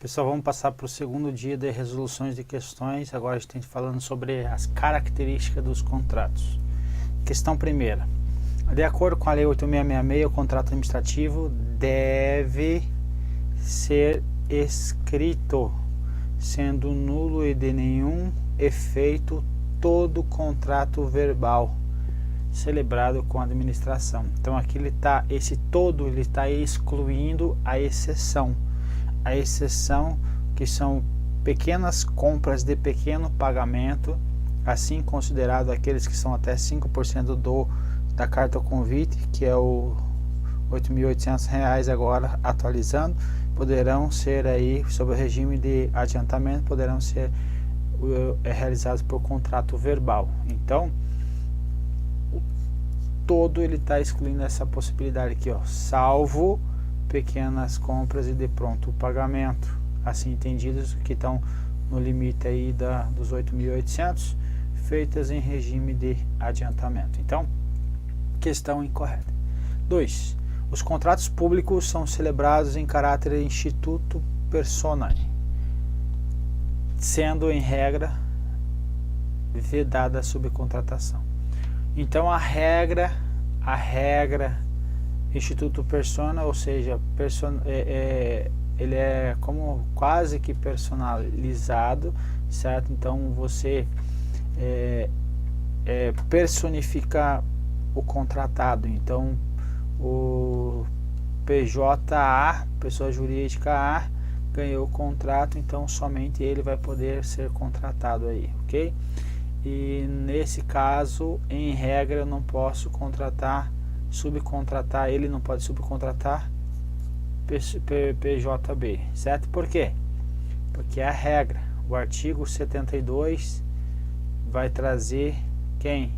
Pessoal, vamos passar para o segundo dia de resoluções de questões. Agora a gente está falando sobre as características dos contratos. Questão primeira. De acordo com a Lei 8666, o contrato administrativo deve ser escrito, sendo nulo e de nenhum efeito todo contrato verbal celebrado com a administração. Então aqui esse todo ele está excluindo a exceção. A exceção que são pequenas compras de pequeno pagamento, assim considerado aqueles que são até 5% da carta convite, que é o R$ 8.800 agora atualizando, poderão ser aí, sob o regime de adiantamento, poderão ser realizados por contrato verbal. Então, todo ele está excluindo essa possibilidade aqui, ó, salvo pequenas compras e de pronto pagamento, assim entendidos, que estão no limite aí dos 8.800, feitas em regime de adiantamento. Então, questão incorreta. 2. Os contratos públicos são celebrados em caráter de instituto personae, sendo em regra vedada a subcontratação. Então a regra instituto persona, ou seja, ele é como quase que personalizado, certo? Então você personifica o contratado. Então o PJA, pessoa jurídica A, ganhou o contrato, então somente ele vai poder ser contratado aí, ok? E nesse caso, em regra, eu não posso subcontratar, ele não pode subcontratar PJB, certo? Por quê? Porque é a regra. O artigo 72 vai trazer quem?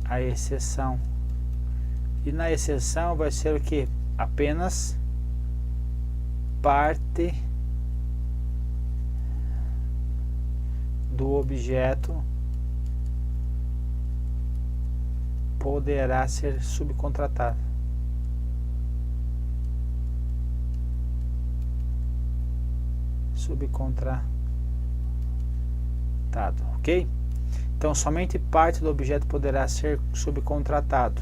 A exceção. E na exceção vai ser o que? Apenas parte do objeto poderá ser subcontratado. Ok? Então, somente parte do objeto poderá ser subcontratado.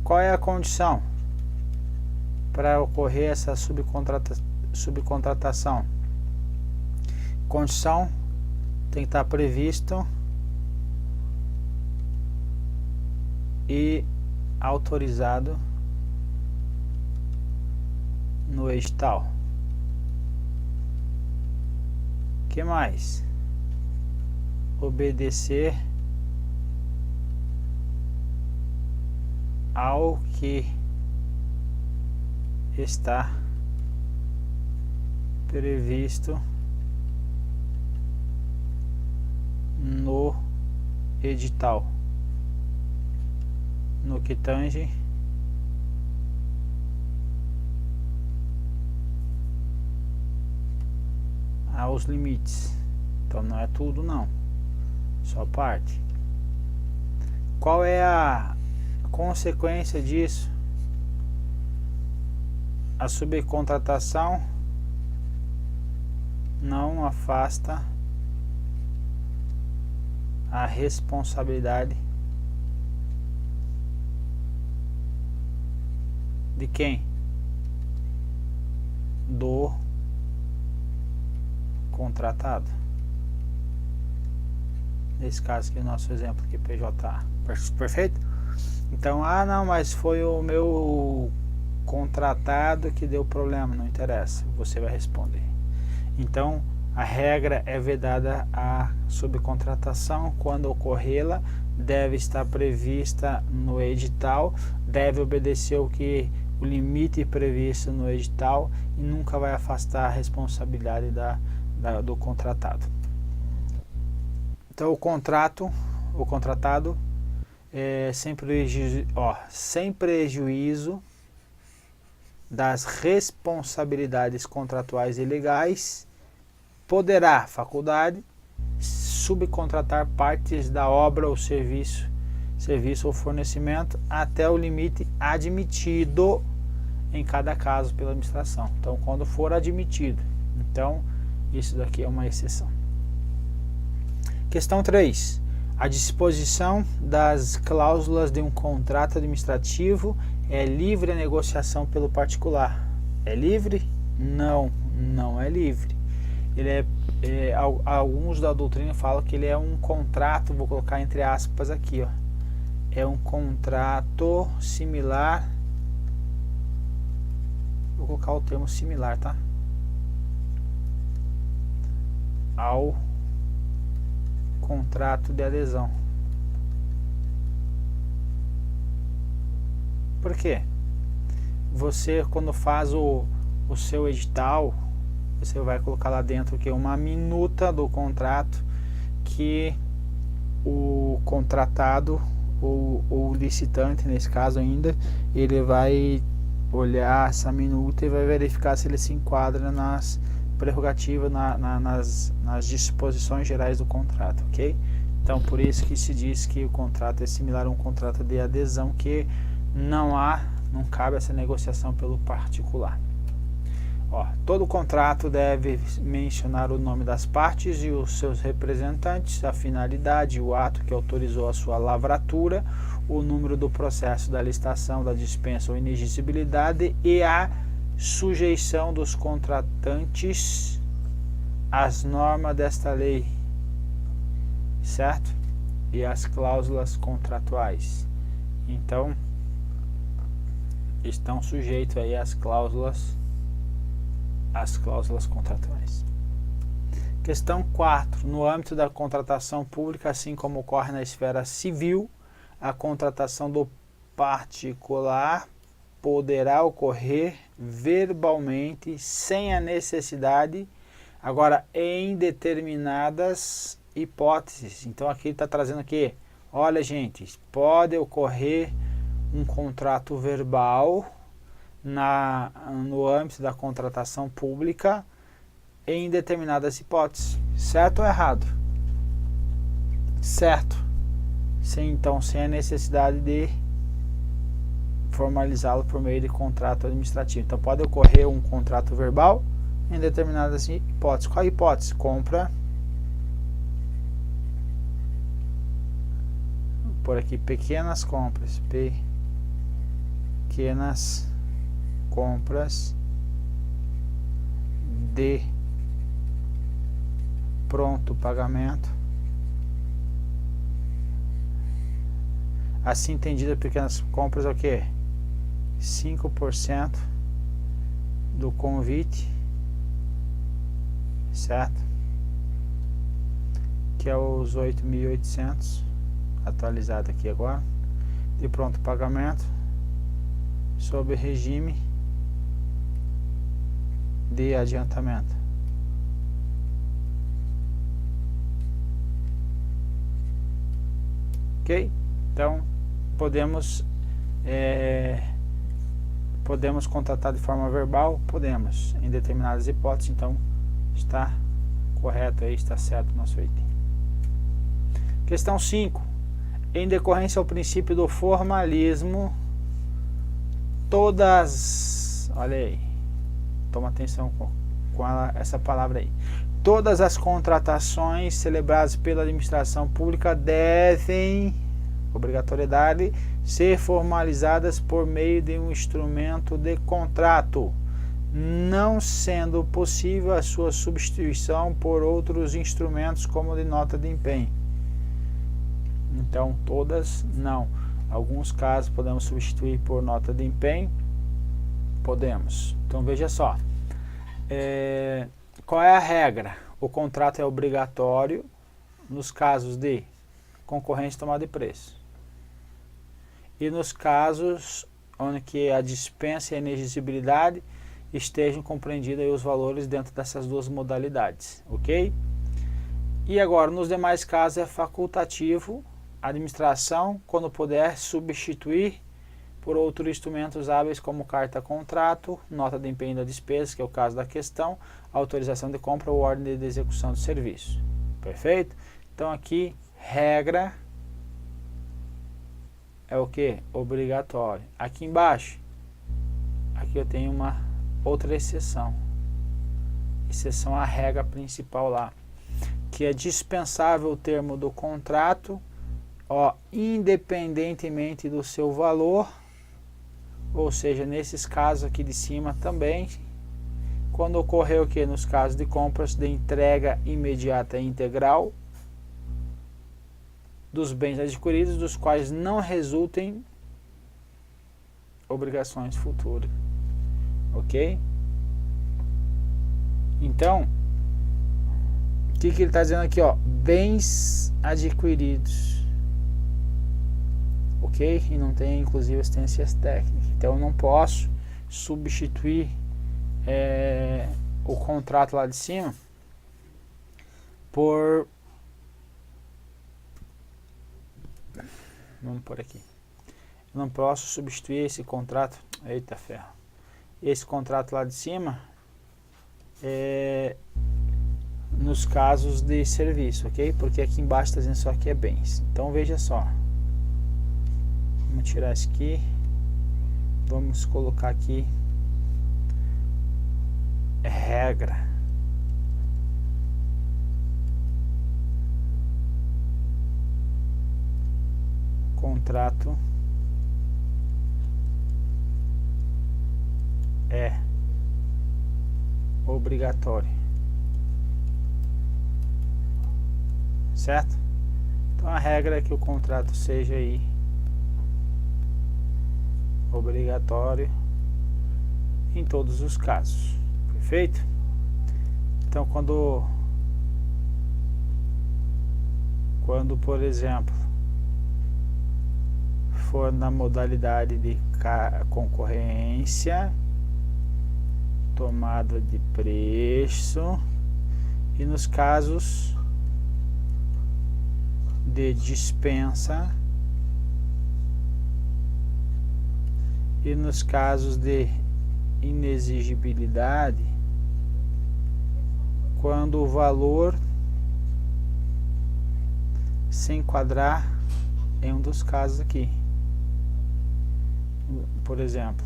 Qual é a condição para ocorrer essa subcontratação? Condição tem que estar previsto e autorizado no edital. Que mais? Obedecer ao que está previsto no edital, no que tange aos limites. Então não é tudo não, só parte. Qual é a consequência disso? A subcontratação não afasta a responsabilidade de quem? Do contratado. Nesse caso aqui, o nosso exemplo aqui, PJA. Perfeito? Então, não, mas foi o meu contratado que deu problema. Não interessa, você vai responder. Então, a regra é vedada a subcontratação. Quando ocorrê-la, deve estar prevista no edital, deve obedecer o limite previsto no edital e nunca vai afastar a responsabilidade do contratado. Então o contratado sem prejuízo das responsabilidades contratuais e legais, poderá, faculdade, subcontratar partes da obra ou serviço ou fornecimento até o limite admitido em cada caso pela administração. Então, quando for admitido. Então, isso daqui é uma exceção. Questão 3. A disposição das cláusulas de um contrato administrativo é livre a negociação pelo particular. É livre? Não, não é livre. Ele alguns da doutrina falam que ele é um contrato, vou colocar entre aspas aqui, ó. É um contrato similar, vou colocar o termo similar, tá? Ao contrato de adesão. Por quê? Você, quando faz o seu edital, você vai colocar lá dentro que é uma minuta do contrato que o contratado ou o licitante, nesse caso ainda, ele vai olhar essa minuta e vai verificar se ele se enquadra nas prerrogativas, nas disposições gerais do contrato, ok? Então, por isso que se diz que o contrato é similar a um contrato de adesão, que não cabe essa negociação pelo particular. Ó, todo contrato deve mencionar o nome das partes e os seus representantes, a finalidade, o ato que autorizou a sua lavratura, o número do processo da licitação, da dispensa ou inexigibilidade e a sujeição dos contratantes às normas desta lei, certo? E as cláusulas contratuais. Então, estão sujeitos aí às cláusulas contratuais. Questão 4. No âmbito da contratação pública, assim como ocorre na esfera civil, a contratação do particular poderá ocorrer verbalmente, sem a necessidade, agora em determinadas hipóteses. Então aqui está trazendo aqui, olha gente, pode ocorrer um contrato verbal no âmbito da contratação pública em determinadas hipóteses. Certo ou errado? Certo. Então, sem a necessidade de formalizá-lo por meio de contrato administrativo. Então, pode ocorrer um contrato verbal em determinadas hipóteses. Qual a hipótese? Compra. Por aqui, pequenas compras. Pequenas compras de pronto pagamento. Assim entendida, pequenas compras é o que? 5% do convite, certo? Que é os 8.800, atualizado aqui agora, de pronto pagamento, sob regime de adiantamento. Ok? Então, podemos contratar de forma verbal? Podemos, em determinadas hipóteses. Então, está correto aí, está certo o nosso item. Questão 5. Em decorrência ao princípio do formalismo, olha aí, toma atenção com essa palavra aí. Todas as contratações celebradas pela administração pública devem, obrigatoriedade, ser formalizadas por meio de um instrumento de contrato, não sendo possível a sua substituição por outros instrumentos como de nota de empenho. Então, todas não. Alguns casos podemos substituir por nota de empenho. Podemos. Então, veja só. Qual é a regra? O contrato é obrigatório nos casos de concorrência e tomada de preço. E nos casos onde que a dispensa e a inexigibilidade estejam compreendidos aí os valores dentro dessas duas modalidades, ok? E agora, nos demais casos é facultativo a administração, quando puder, substituir por outros instrumentos hábeis como carta-contrato, nota de empenho da despesa, que é o caso da questão, autorização de compra ou ordem de execução do serviço. Perfeito? Então aqui, regra é o que? Obrigatório. Aqui embaixo, aqui eu tenho uma outra exceção à regra principal lá, que é dispensável o termo do contrato, ó, independentemente do seu valor, ou seja, nesses casos aqui de cima também, quando ocorrer o que? Nos casos de compras de entrega imediata e integral dos bens adquiridos, dos quais não resultem obrigações futuras, ok? Então, o que ele está dizendo aqui, ó? Bens adquiridos, ok? E não tem, inclusive, assistências técnicas. Então, eu não posso substituir o contrato lá de cima por... Vamos por aqui. Eu não posso substituir esse contrato... Eita ferro. Esse contrato lá de cima... nos casos de serviço, ok? Porque aqui embaixo está dizendo só que é bens. Então veja só, vamos tirar isso aqui, vamos colocar aqui regra, contrato é obrigatório, certo? Então a regra é que o contrato seja aí obrigatório em todos os casos, perfeito? Então quando por exemplo for na modalidade de concorrência, tomada de preço, e nos casos de dispensa e nos casos de inexigibilidade, quando o valor se enquadrar em um dos casos aqui. Por exemplo,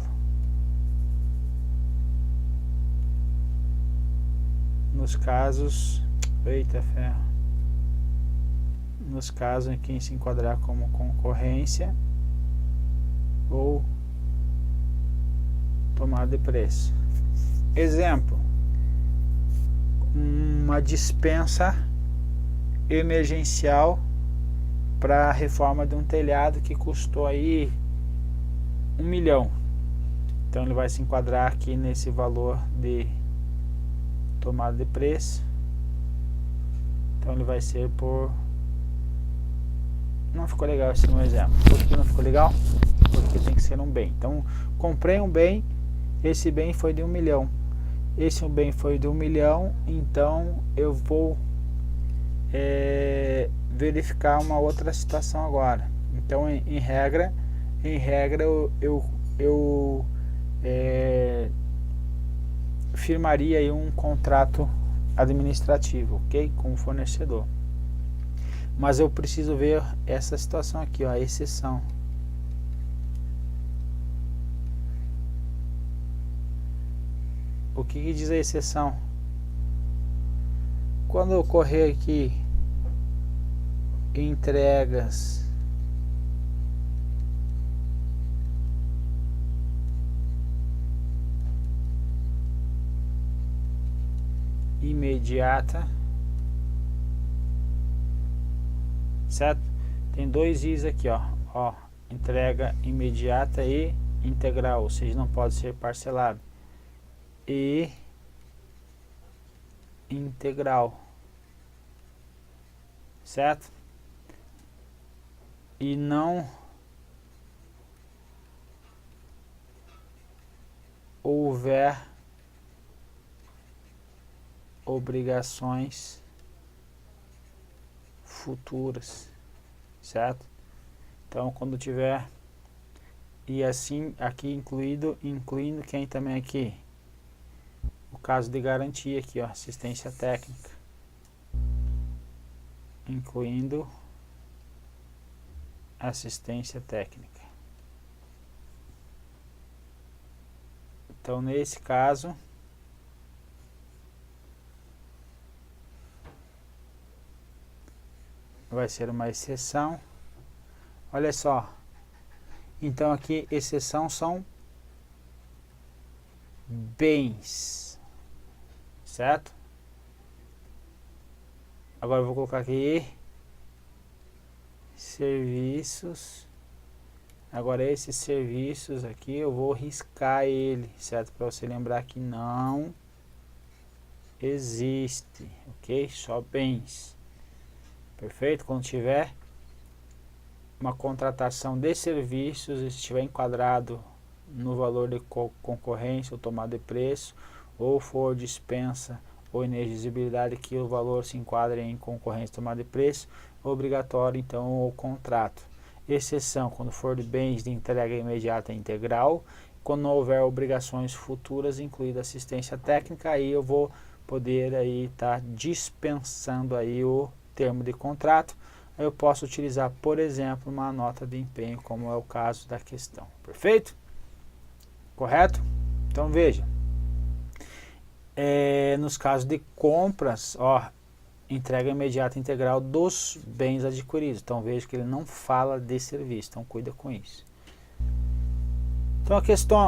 nos casos, eita ferro, nos casos em que se enquadrar como concorrência ou tomada de preço. Exemplo, uma dispensa emergencial para a reforma de um telhado que custou aí 1 milhão. Então ele vai se enquadrar aqui nesse valor de tomada de preço. Então ele vai ser por... Não ficou legal esse meu exemplo. Por que não ficou legal? Porque tem que ser um bem. Então comprei um bem, esse bem foi de 1 milhão. Esse bem foi de 1 milhão, então eu vou verificar uma outra situação agora. Então em regra eu firmaria aí um contrato administrativo, ok? Com o fornecedor. Mas eu preciso ver essa situação aqui, ó, a exceção. O que diz a exceção? Quando ocorrer aqui entregas imediata, certo? Tem dois Is aqui, ó, entrega imediata e integral, ou seja, não pode ser parcelado. E integral, certo? E não houver obrigações futuras, certo? Então quando tiver, e assim aqui incluindo quem também aqui, o caso de garantia aqui, ó, assistência técnica, incluindo assistência técnica. Então, nesse caso, vai ser uma exceção. Olha só. Então, aqui, exceção são bens, certo? Agora eu vou colocar aqui serviços. Agora esses serviços aqui eu vou riscar ele, certo? Para você lembrar que não existe, ok? Só bens. Perfeito? Quando tiver uma contratação de serviços, se estiver enquadrado no valor de concorrência ou tomada de preço, ou for dispensa ou inexigibilidade que o valor se enquadre em concorrência tomada de preço, obrigatório então o contrato. Exceção quando for de bens de entrega imediata e integral, quando não houver obrigações futuras, incluída assistência técnica, aí eu vou poder aí estar dispensando aí o termo de contrato. Aí eu posso utilizar, por exemplo, uma nota de empenho, como é o caso da questão. Perfeito? Correto? Então veja, nos casos de compras, ó, entrega imediata integral dos bens adquiridos. Então veja que ele não fala de serviço, então cuida com isso. Então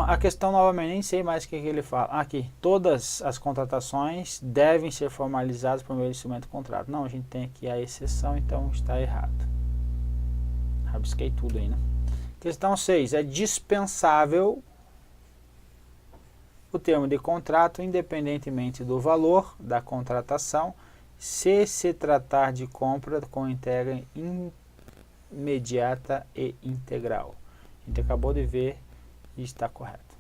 a questão novamente, nem sei mais o que ele fala. Aqui, todas as contratações devem ser formalizadas por meio do instrumento de contrato. Não, a gente tem aqui a exceção, então está errado. Rabisquei tudo aí, né? Questão 6. É dispensável o termo de contrato, independentemente do valor da contratação, se tratar de compra com entrega imediata e integral. A gente acabou de ver e está correto.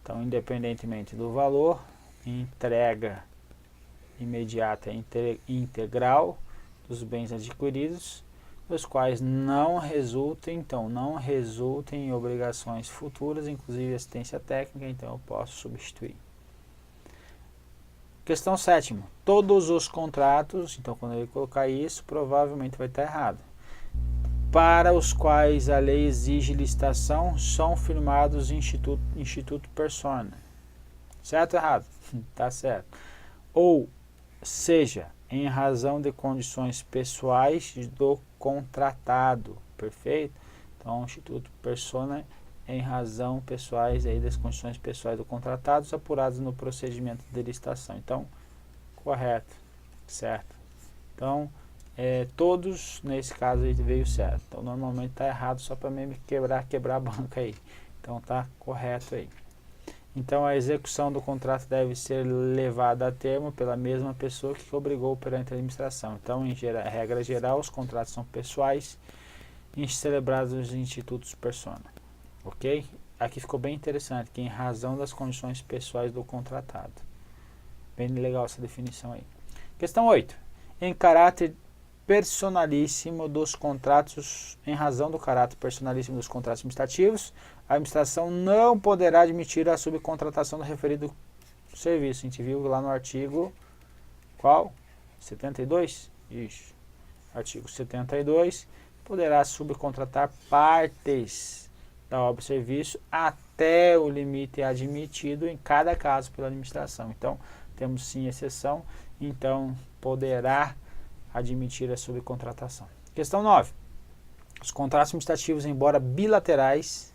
Então, independentemente do valor, entrega imediata e integral dos bens adquiridos, os quais não resultem em obrigações futuras, inclusive assistência técnica, então eu posso substituir. Questão 7. Todos os contratos, então quando ele colocar isso, provavelmente vai estar errado, para os quais a lei exige licitação, são firmados instituto persona. Certo ou errado? Tá certo. Ou seja, em razão de condições pessoais do contratado. Perfeito? Então, instituto persona em razão pessoais aí das condições pessoais do contratado, apuradas no procedimento de licitação. Então, correto, certo. Então, todos, nesse caso aí veio certo. Então, normalmente está errado só para me quebrar a banca aí. Então, tá correto aí. Então, a execução do contrato deve ser levada a termo pela mesma pessoa que obrigou perante a administração. Então, em regra geral, os contratos são pessoais e celebrados nos institutos persona. Ok? Aqui ficou bem interessante, que em razão das condições pessoais do contratado. Bem legal essa definição aí. Questão 8. Em caráter personalíssimo dos contratos, em razão do caráter personalíssimo dos contratos administrativos, a administração não poderá admitir a subcontratação do referido serviço. A gente viu lá no artigo, qual? 72? Isso. Artigo 72, poderá subcontratar partes da obra ou serviço até o limite admitido em cada caso pela administração. Então, temos sim exceção, então poderá admitir a subcontratação. Questão 9. Os contratos administrativos, embora bilaterais,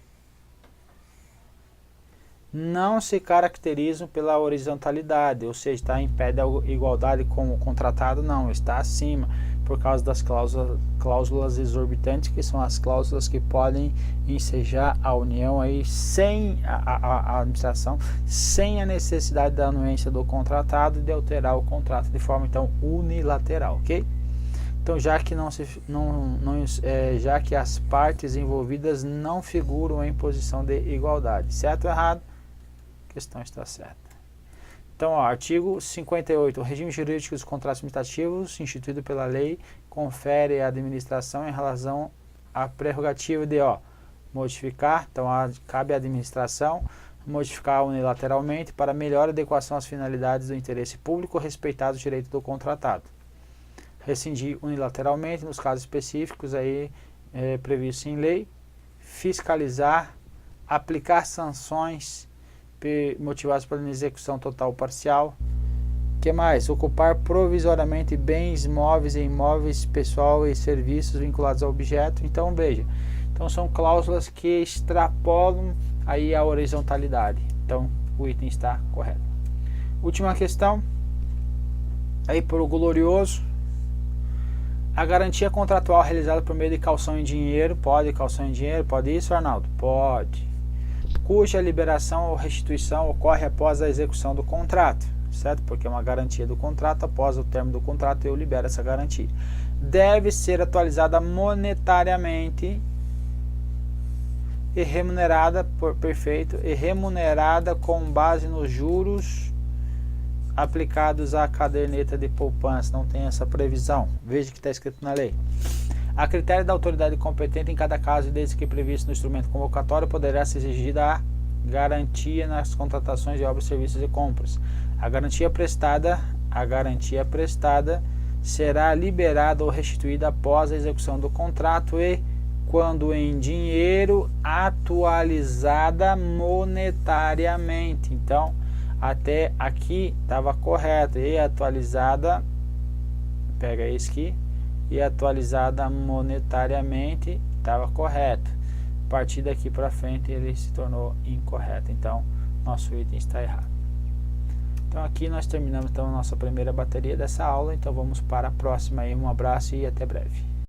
não se caracterizam pela horizontalidade, ou seja, está em pé da igualdade com o contratado, não, está acima, por causa das cláusulas exorbitantes, que são as cláusulas que podem ensejar a união aí sem a administração, sem a necessidade da anuência do contratado e de alterar o contrato de forma então unilateral, ok? Então, já que as partes envolvidas não figuram em posição de igualdade, certo ou errado? A questão está certa. Então, ó, artigo 58. O regime jurídico dos contratos administrativos, instituído pela lei, confere à administração em relação à prerrogativa de modificar. Então, cabe à administração modificar unilateralmente para melhor adequação às finalidades do interesse público, respeitado o direito do contratado. Rescindir unilateralmente, nos casos específicos aí previstos em lei. Fiscalizar, aplicar sanções motivados pela execução total ou parcial. Que mais? Ocupar provisoriamente bens móveis e imóveis, pessoal e serviços vinculados ao objeto. Então veja, então são cláusulas que extrapolam aí a horizontalidade. Então o item está correto. Última questão, aí por o glorioso. A garantia contratual realizada por meio de calção em dinheiro, pode calção em dinheiro, pode isso, Arnaldo? Pode. Cuja liberação ou restituição ocorre após a execução do contrato. Certo? Porque é uma garantia do contrato, após o término do contrato eu libero essa garantia. Deve ser atualizada monetariamente e remunerada e remunerada com base nos juros aplicados à caderneta de poupança. Não tem essa previsão. Veja que está escrito na lei. A critério da autoridade competente em cada caso, desde que previsto no instrumento convocatório, poderá ser exigida a garantia nas contratações de obras, serviços e compras. A garantia prestada será liberada ou restituída após a execução do contrato e, quando em dinheiro, atualizada monetariamente. Então, até aqui estava correto. E atualizada, pega esse aqui, e atualizada monetariamente estava correto. A partir daqui para frente ele se tornou incorreto. Então, nosso item está errado. Então aqui nós terminamos então a nossa primeira bateria dessa aula, então vamos para a próxima aí, um abraço e até breve.